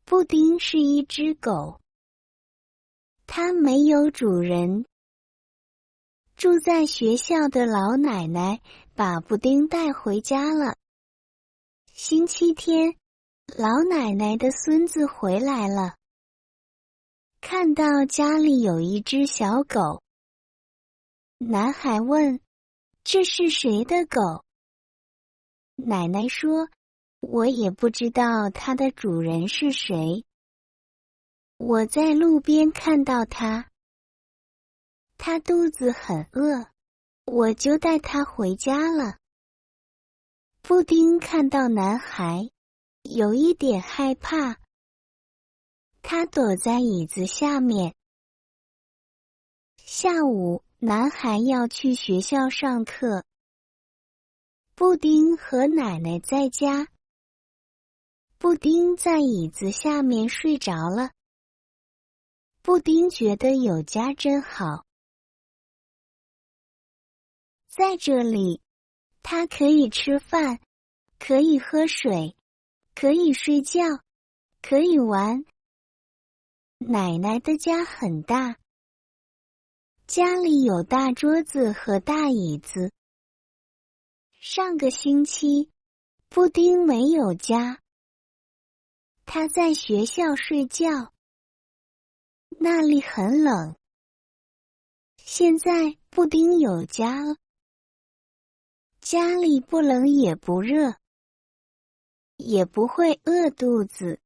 布丁是一只狗，它没有主人。住在学校的老奶奶把布丁带回家了。星期天，老奶奶的孙子回来了，看到家里有一只小狗。男孩问：“这是谁的狗？”奶奶说：“我也不知道它的主人是谁。我在路边看到它，它肚子很饿，我就带它回家了。”布丁看到男孩，有一点害怕，他躲在椅子下面。下午，男孩要去学校上课，布丁和奶奶在家。布丁在椅子下面睡着了。布丁觉得有家真好，在这里，他可以吃饭，可以喝水，可以睡觉，可以玩。奶奶的家很大，家里有大桌子和大椅子。上个星期，布丁没有家，他在学校睡觉，那里很冷。现在布丁有家了，家里不冷也不热，也不会饿肚子。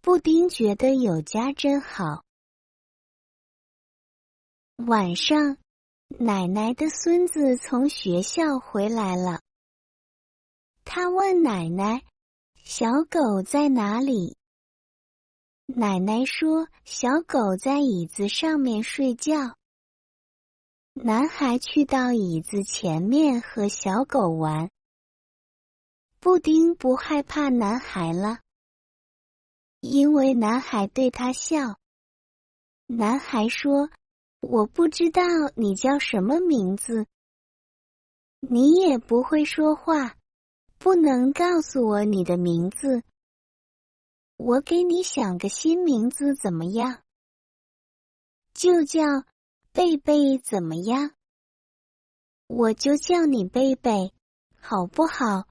布丁觉得有家真好。晚上，奶奶的孙子从学校回来了。他问奶奶：“小狗在哪里？”奶奶说：“小狗在椅子上面睡觉。”男孩去到椅子前面和小狗玩。布丁不害怕男孩了，因为男孩对他笑。男孩说：“我不知道你叫什么名字，你也不会说话，不能告诉我你的名字。我给你想个新名字怎么样？就叫贝贝怎么样？我就叫你贝贝，好不好？”